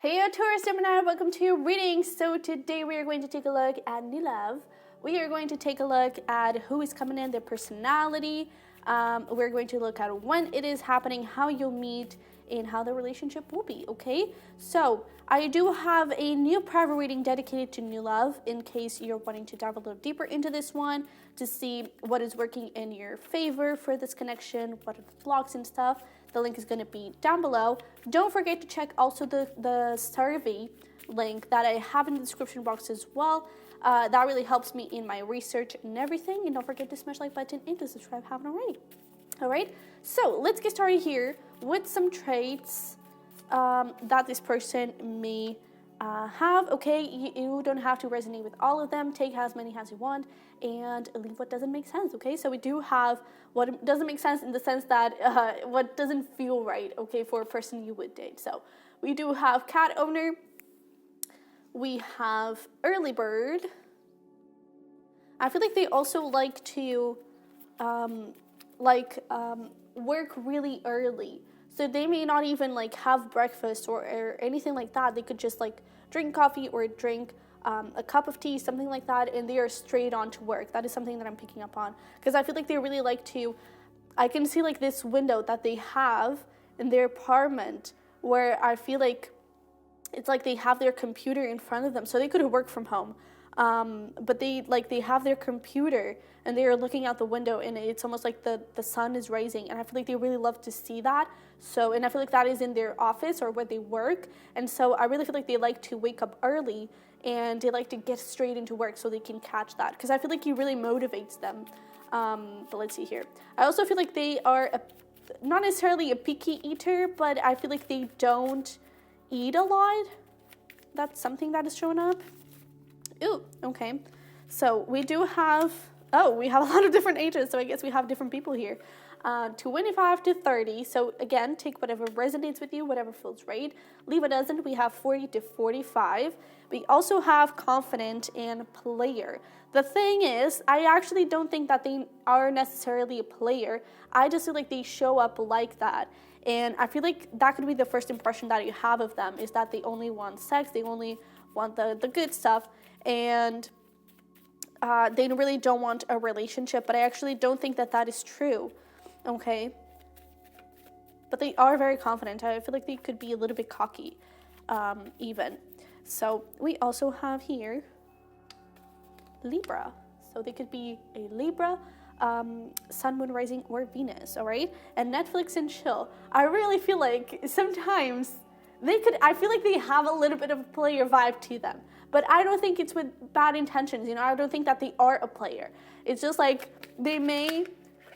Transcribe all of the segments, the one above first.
Hey Taurus-Gemini, welcome to your reading. So today we are going to take a look at new love. We are going to take a look at who is coming in, their personality. We're going to look at when it is happening, how you'll meet, and how the relationship will be, okay? So I do have a new private reading dedicated to new love in case you're wanting to dive a little deeper into this one to see what is working in your favor for this connection, what are the blocks and stuff. The link is going to be down below. Don't forget to check also the survey link that I have in the description box as well. That really helps me in my research and everything. And don't forget to smash the like button and to subscribe if you haven't already. All right, so let's get started here with some traits that this person may have. Okay, you don't have to resonate with all of them. Take as many as you want and leave what doesn't make sense. Okay, so we do have what doesn't make sense in the sense that what doesn't feel right, okay, for a person you would date. So we do have cat owner, we have early bird. I feel like they also like to work really early. So they may not even like have breakfast or anything like that. They could just like drink coffee or drink a cup of tea, something like that, and they are straight on to work. That is something that I'm picking up on because I feel like they really like to, I can see like this window that they have in their apartment where I feel like it's like they have their computer in front of them. So they could work from home. But they have their computer and they are looking out the window and it's almost like the sun is rising, and I feel like they really love to see that. So, and I feel like that is in their office or where they work, and so I really feel like they like to wake up early and they like to get straight into work so they can catch that, because I feel like it really motivates them. But let's see here. I also feel like they are not necessarily a picky eater, but I feel like they don't eat a lot. That's something that is showing up. Ooh, okay. So we do have, we have a lot of different ages, so I guess we have different people here. 25 to 30, so again, take whatever resonates with you, whatever feels right. Leave what doesn't. We have 40 to 45. We also have confident and player. The thing is, I actually don't think that they are necessarily a player. I just feel like they show up like that. And I feel like that could be the first impression that you have of them, is that they only want sex, they only want the good stuff, and they really don't want a relationship. But I actually don't think that is true, okay? But they are very confident. I feel like they could be a little bit cocky, even. So we also have here Libra. So they could be a Libra, Sun, Moon, Rising, or Venus, all right? And Netflix and chill. I really feel like sometimes I feel like they have a little bit of a player vibe to them, but I don't think it's with bad intentions, you know? I don't think that they are a player. It's just like they may,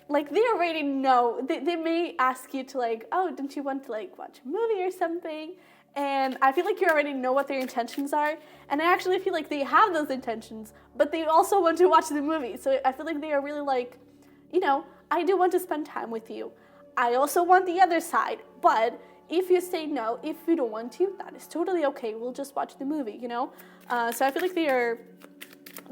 like they already know, they may ask you to like, oh, don't you want to like watch a movie or something? And I feel like you already know what their intentions are, and I actually feel like they have those intentions, but they also want to watch the movie. So I feel like they are really like, you know, I do want to spend time with you. I also want the other side, but if you say no, if you don't want to, that is totally okay. We'll just watch the movie, you know? So I feel like they're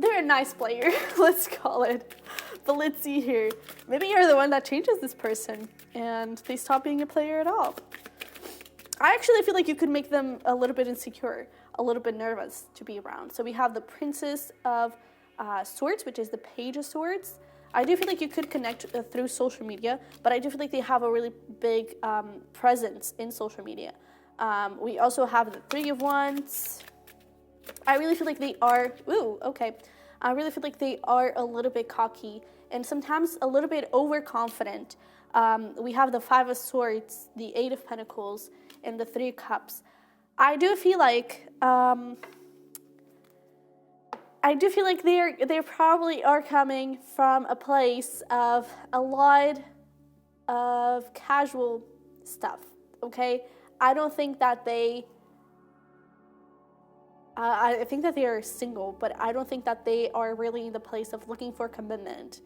a nice player, let's call it. But let's see here. Maybe you're the one that changes this person and they stop being a player at all. I actually feel like you could make them a little bit insecure, a little bit nervous to be around. So we have the Princess of Swords, which is the Page of Swords. I do feel like you could connect through social media, but I do feel like they have a really big presence in social media. We also have the Three of Wands. I really feel like they are, I really feel like they are a little bit cocky and sometimes a little bit overconfident. We have the Five of Swords, the Eight of Pentacles, and the Three of Cups. I do feel like they probably are coming from a place of a lot of casual stuff, okay? I don't think that I think that they are single, but I don't think that they are really in the place of looking for commitment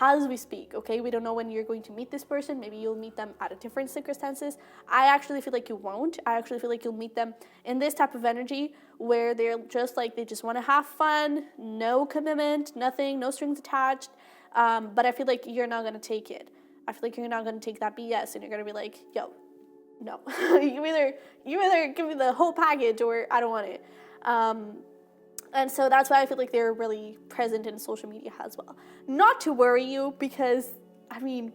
as we speak, okay? We don't know when you're going to meet this person. Maybe you'll meet them at a different circumstances. I actually feel like you won't. I actually feel like you'll meet them in this type of energy where they're just like, they just want to have fun, no commitment, nothing, no strings attached. But I feel like you're not going to take it. I feel like you're not going to take that BS and you're going to be like, yo, no. you either give me the whole package or I don't want it. And so that's why I feel like they're really present in social media as well. Not to worry you, because, I mean,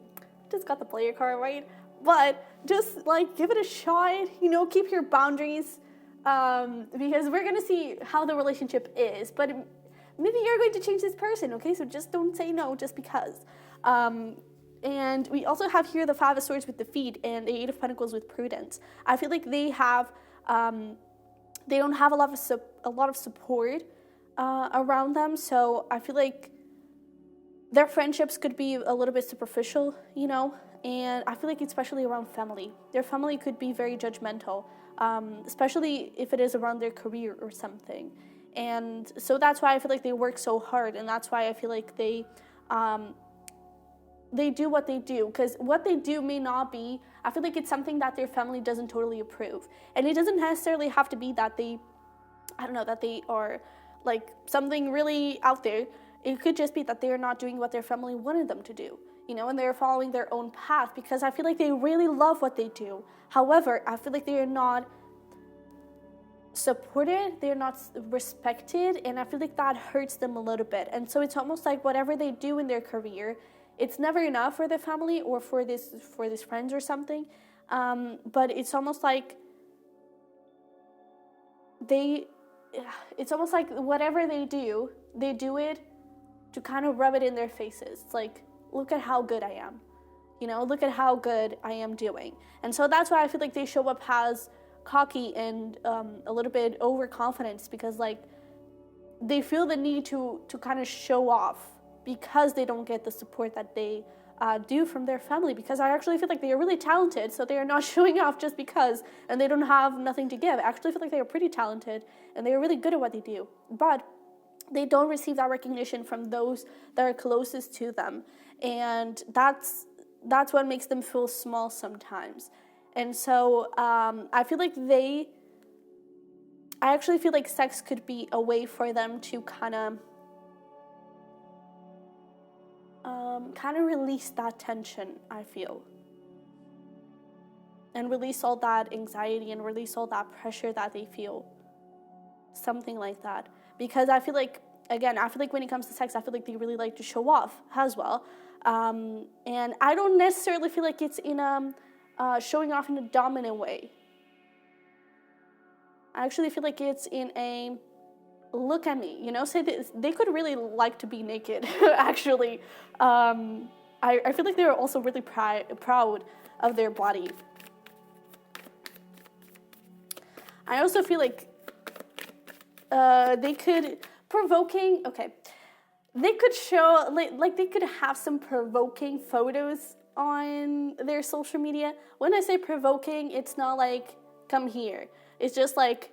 just got the player card, right? But just, like, give it a shot, keep your boundaries, because we're going to see how the relationship is. But maybe you're going to change this person, okay? So just don't say no just because. And we also have here the Five of Swords with defeat and the Eight of Pentacles with prudence. I feel like they have... they don't have a lot of support around them, so I feel like their friendships could be a little bit superficial, and I feel like especially around family. Their family could be very judgmental, especially if it is around their career or something. And so that's why I feel like they work so hard, and that's why I feel like they do what they do, because what they do may not be, I feel like it's something that their family doesn't totally approve. And it doesn't necessarily have to be that they are like something really out there. It could just be that they're not doing what their family wanted them to do, and they're following their own path, because I feel like they really love what they do. However, I feel like they are not supported, they're not respected, and I feel like that hurts them a little bit. And so it's almost like whatever they do in their career, it's never enough for their family or for this friends or something, but it's almost like it's almost like whatever they do it to kind of rub it in their faces. It's like, look at how good I am, look at how good I am doing. And so that's why I feel like they show up as cocky and a little bit overconfident, because like they feel the need to kind of show off, because they don't get the support that they do from their family. Because I actually feel like they are really talented, so they are not showing off just because, and they don't have nothing to give. I actually feel like they are pretty talented, and they are really good at what they do. But they don't receive that recognition from those that are closest to them. And that's what makes them feel small sometimes. And so I feel like I actually feel like sex could be a way for them to kind of release that tension, I feel, and release all that anxiety and release all that pressure that they feel, something like that. Because I feel like, again, when it comes to sex, I feel like they really like to show off as well, and I don't necessarily feel like it's in showing off in a dominant way. I actually feel like it's in a look at me, say they could really like to be naked, actually. I feel like they're also really proud of their body. I also feel like they could they could show, like they could have some provoking photos on their social media. When I say provoking, it's not like, come here. It's just like,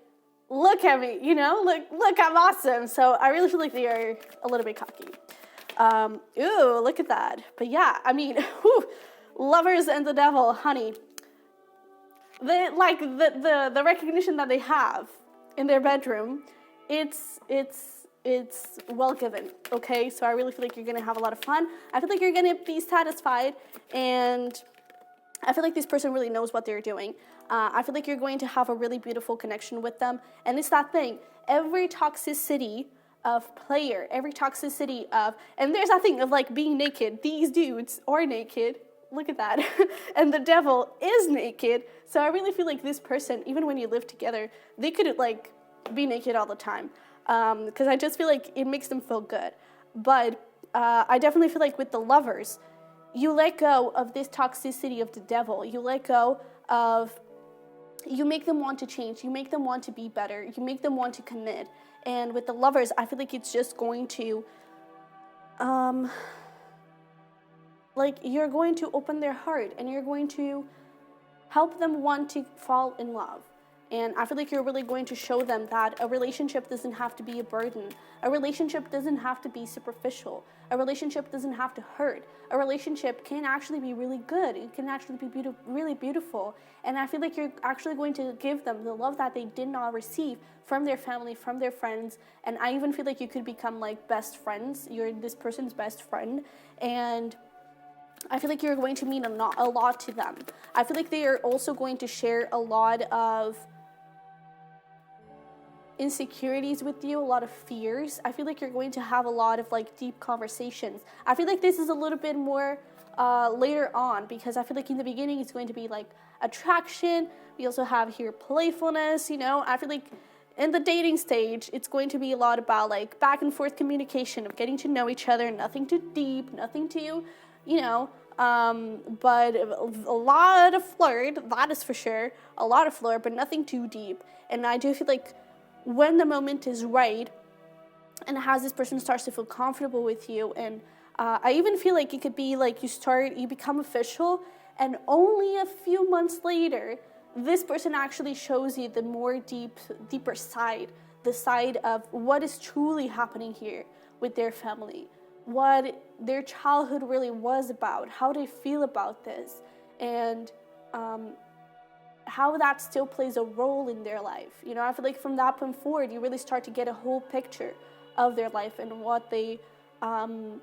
look at me, look, I'm awesome. So I really feel like they are a little bit cocky. Ooh, look at that. But yeah, I mean, lovers and the devil, honey. The recognition that they have in their bedroom, it's well given, okay? So I really feel like you're going to have a lot of fun. I feel like you're going to be satisfied, and I feel like this person really knows what they're doing. I feel like you're going to have a really beautiful connection with them. And it's that thing. Every toxicity of player, every toxicity of, and there's that thing of like being naked. These dudes are naked. Look at that. And the devil is naked. So I really feel like this person, even when you live together, they could like be naked all the time. Because I just feel like it makes them feel good. But I definitely feel like with the lovers, you let go of this toxicity of the devil. You let go of, you make them want to change. You make them want to be better. You make them want to commit. And with the lovers, I feel like it's just going to, like you're going to open their heart and you're going to help them want to fall in love. And I feel like you're really going to show them that a relationship doesn't have to be a burden. A relationship doesn't have to be superficial. A relationship doesn't have to hurt. A relationship can actually be really good. It can actually be really beautiful. And I feel like you're actually going to give them the love that they did not receive from their family, from their friends. And I even feel like you could become like best friends. You're this person's best friend. And I feel like you're going to mean a lot to them. I feel like they are also going to share a lot of insecurities with you, a lot of fears. I feel like you're going to have a lot of like deep conversations. I feel like this is a little bit more later on, because I feel like in the beginning it's going to be like attraction. We also have here playfulness, you know. I feel like in the dating stage it's going to be a lot about like back and forth communication of getting to know each other, nothing too deep, nothing too, you know, but a lot of flirt, that is for sure, a lot of flirt, but nothing too deep. And I do feel like when the moment is right, and as this person starts to feel comfortable with you, and I even feel like it could be like you become official, and only a few months later, this person actually shows you the more deeper side, the side of what is truly happening here with their family, what their childhood really was about, how they feel about this, and how that still plays a role in their life. You know, I feel like from that point forward, you really start to get a whole picture of their life and what they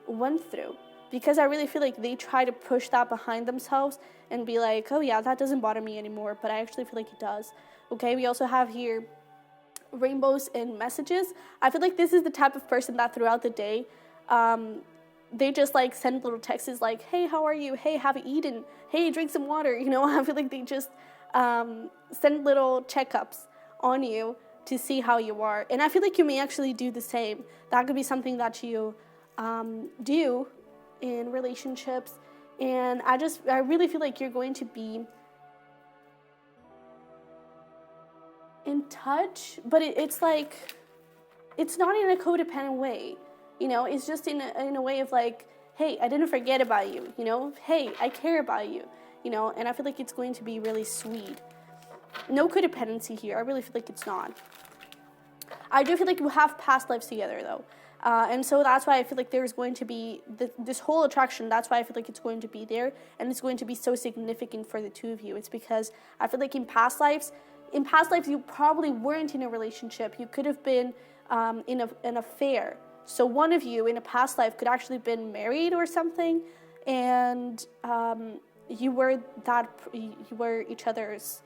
went through. Because I really feel like they try to push that behind themselves and be like, oh yeah, that doesn't bother me anymore, but I actually feel like it does. Okay, we also have here rainbows and messages. I feel like this is the type of person that throughout the day, they just like send little texts like, hey, how are you? Hey, have you eaten? Hey, drink some water. You know, I feel like they just send little checkups on you to see how you are. And I feel like you may actually do the same. That could be something that you do in relationships. And I really feel like you're going to be in touch, but it's like, it's not in a codependent way, you know, it's just in a way of like, hey, I didn't forget about you, you know, hey, I care about you, you know, and I feel like it's going to be really sweet. No codependency here. I really feel like it's not. I do feel like you have past lives together, though. And so that's why I feel like there's going to be this whole attraction. That's why I feel like it's going to be there, and it's going to be so significant for the two of you. It's because I feel like in past lives, you probably weren't in a relationship. You could have been in an affair. So one of you in a past life could actually have been married or something, and you were each other's.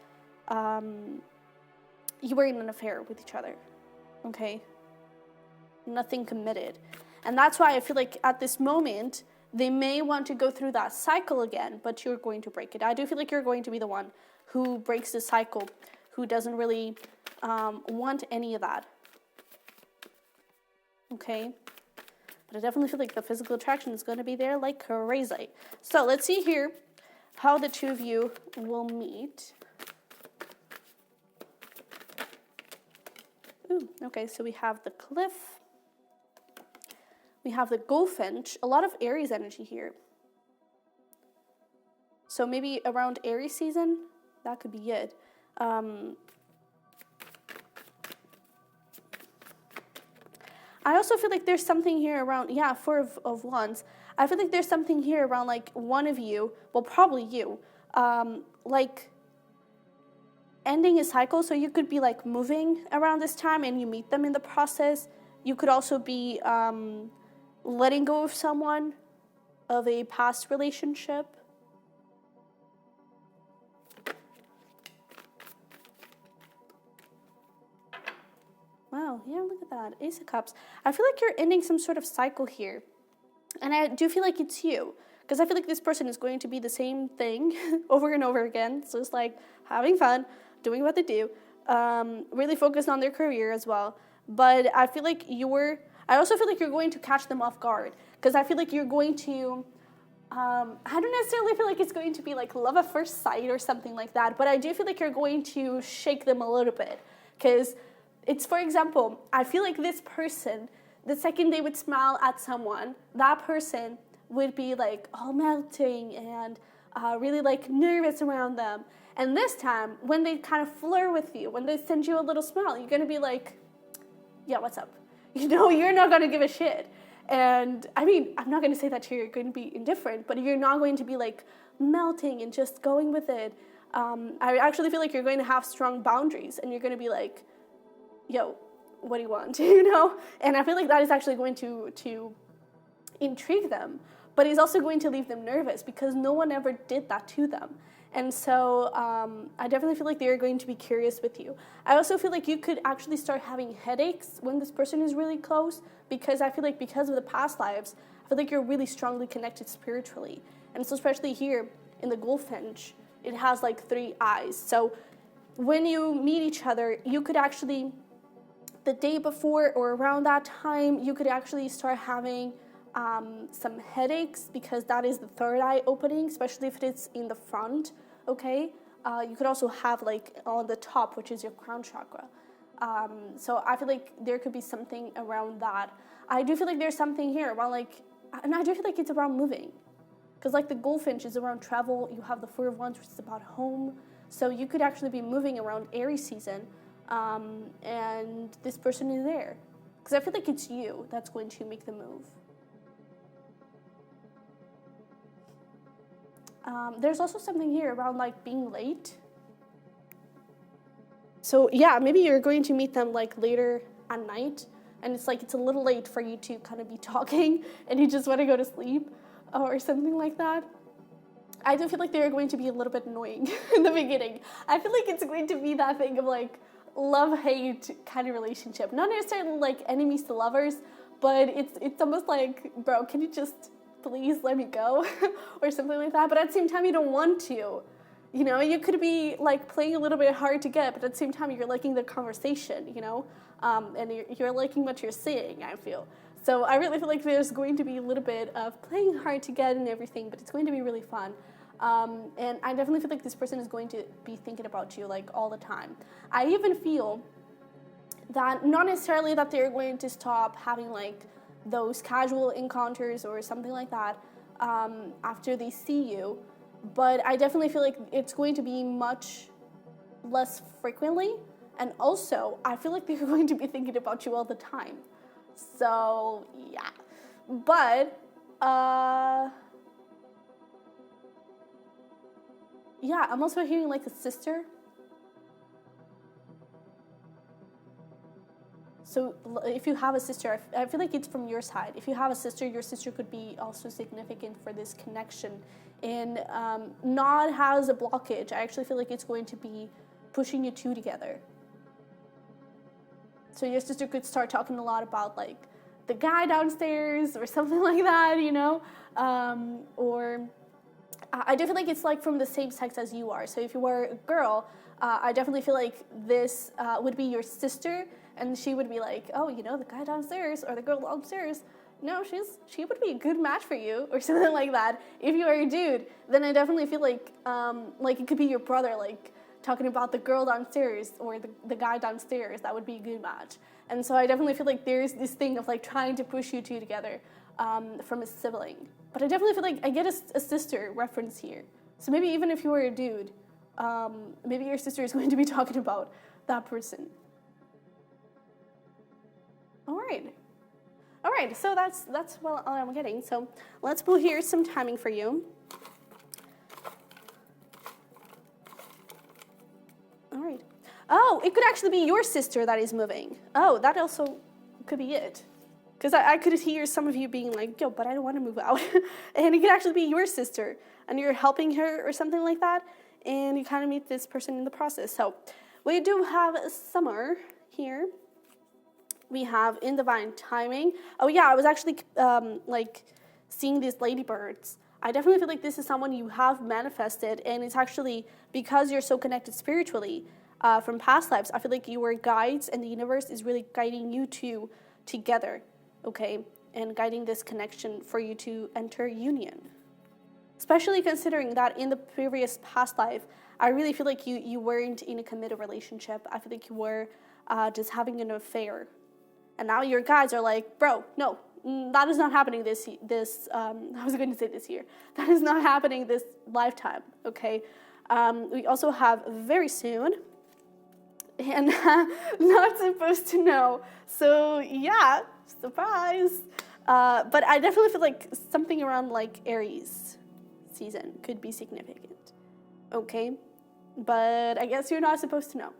You were in an affair with each other. Okay. Nothing committed. And that's why I feel like at this moment, they may want to go through that cycle again, but you're going to break it. I do feel like you're going to be the one who breaks the cycle, who doesn't really want any of that. Okay? But I definitely feel like the physical attraction is going to be there like crazy. So let's see here how the two of you will meet. Ooh, okay, so we have the cliff. We have the goldfinch, a lot of Aries energy here. So maybe around Aries season, that could be it. I also feel like there's something here around, Four of Wands. I feel like there's something here around like one of you, well, probably you, like ending a cycle. So you could be like moving around this time and you meet them in the process. You could also be letting go of someone, of a past relationship. Wow, yeah, look at that. Ace of Cups. I feel like you're ending some sort of cycle here. And I do feel like it's you. Because I feel like this person is going to be the same thing over and over again. So it's like having fun, doing what they do, really focused on their career as well. But I feel like I also feel like you're going to catch them off guard, because I feel like you're going to, I don't necessarily feel like it's going to be like love at first sight or something like that, but I do feel like you're going to shake them a little bit, because it's, for example, I feel like this person, the second they would smile at someone, that person would be like all melting and really like nervous around them. And this time, when they kind of flirt with you, when they send you a little smile, you're going to be like, yeah, what's up? You know, you're not going to give a shit. And I mean, I'm not going to say that you're going to be indifferent, but you're not going to be like melting and just going with it. I actually feel like you're going to have strong boundaries, and you're going to be like, yo, what do you want? You know? And I feel like that is actually going to intrigue them. but it's also going to leave them nervous because no one ever did that to them. And so I definitely feel like they're going to be curious with you. I also feel like you could actually start having headaches when this person is really close, because I feel like because of the past lives, I feel like you're really strongly connected spiritually. And so especially here in the goldfinch, it has like 3 eyes. So when you meet each other, you could actually, the day before or around that time, you could actually start having some headaches, because that is the 3rd eye opening, especially if it's in the front, okay? You could also have like on the top, which is your crown chakra. So I feel like there could be something around that. I do feel like there's something here around like, and I do feel like it's around moving. Because like the goldfinch is around travel, you have the 4 of Wands, which is about home. So you could actually be moving around Aries season, and this person is there. Because I feel like it's you that's going to make the move. There's also something here around like being late. So yeah, maybe you're going to meet them like later at night, and it's like it's a little late for you to kind of be talking and you just want to go to sleep or something like that. I do feel like they're going to be a little bit annoying in the beginning. I feel like it's going to be that thing of like love-hate kind of relationship. Not necessarily like enemies to lovers, but it's almost like, bro, can you just please let me go or something like that. But at the same time, you don't want to. You know, you could be like playing a little bit hard to get, but at the same time, you're liking the conversation, you know, and you're liking what you're saying, I feel. So I really feel like there's going to be a little bit of playing hard to get and everything, but it's going to be really fun. And I definitely feel like this person is going to be thinking about you like all the time. I even feel that not necessarily that they're going to stop having like those casual encounters or something like that after they see you, but I definitely feel like it's going to be much less frequently, and also I feel like they're going to be thinking about you all the time. So yeah, but yeah, I'm also hearing like a sister. So if you have a sister, I feel like it's from your side. If you have a sister, your sister could be also significant for this connection and not has a blockage. I actually feel like it's going to be pushing you two together. So your sister could start talking a lot about like the guy downstairs or something like that, you know? Or I do feel like it's like from the same sex as you are. So if you were a girl, I definitely feel like this would be your sister, and she would be like, oh, you know, the guy downstairs or the girl downstairs, no, she would be a good match for you or something like that. If you are a dude, then I definitely feel like it could be your brother, like talking about the girl downstairs or the guy downstairs. That would be a good match. And so I definitely feel like there's this thing of like trying to push you two together from a sibling. But I definitely feel like I get a sister reference here. So maybe even if you were a dude, maybe your sister is going to be talking about that person. All right, so that's what I'm getting. So let's pull here some timing for you. All right. Oh, it could actually be your sister that is moving. Oh, that also could be it. Because I could hear some of you being like, yo, but I don't want to move out. And it could actually be your sister, and you're helping her or something like that, and you kind of meet this person in the process. So we do have summer here. We have in divine timing. Oh yeah, I was actually seeing these ladybirds. I definitely feel like this is someone you have manifested, and it's actually because you're so connected spiritually from past lives. I feel like your guides and the universe is really guiding you two together, okay, and guiding this connection for you to enter union. Especially considering that in the previous past life, I really feel like you weren't in a committed relationship. I feel like you were just having an affair. And now your guides are like, bro, no, that is not happening this I was going to say this year. That is not happening this lifetime, okay? We also have very soon, and not supposed to know. So yeah, surprise. But I definitely feel like something around like Aries season could be significant, okay? But I guess you're not supposed to know.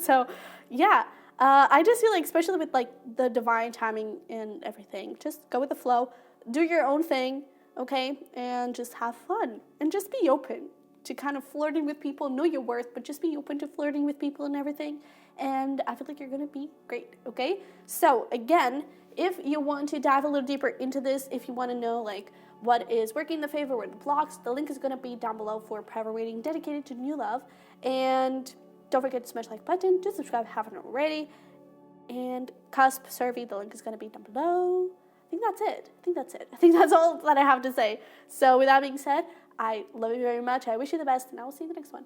So yeah. I just feel like, especially with like the divine timing and everything, just go with the flow, do your own thing. okay? And just have fun and just be open to kind of flirting with people. Know your worth, but just be open to flirting with people and everything. And I feel like you're going to be great, okay? So again, if you want to dive a little deeper into this, if you want to know like what is working in the favor, what the blocks, the link is going to be down below for a private reading dedicated to new love. And don't forget to smash the like button, to subscribe if you haven't already. And cusp survey, the link is going to be down below. I think that's it. I think that's all that I have to say. So with that being said, I love you very much. I wish you the best, and I will see you in the next one.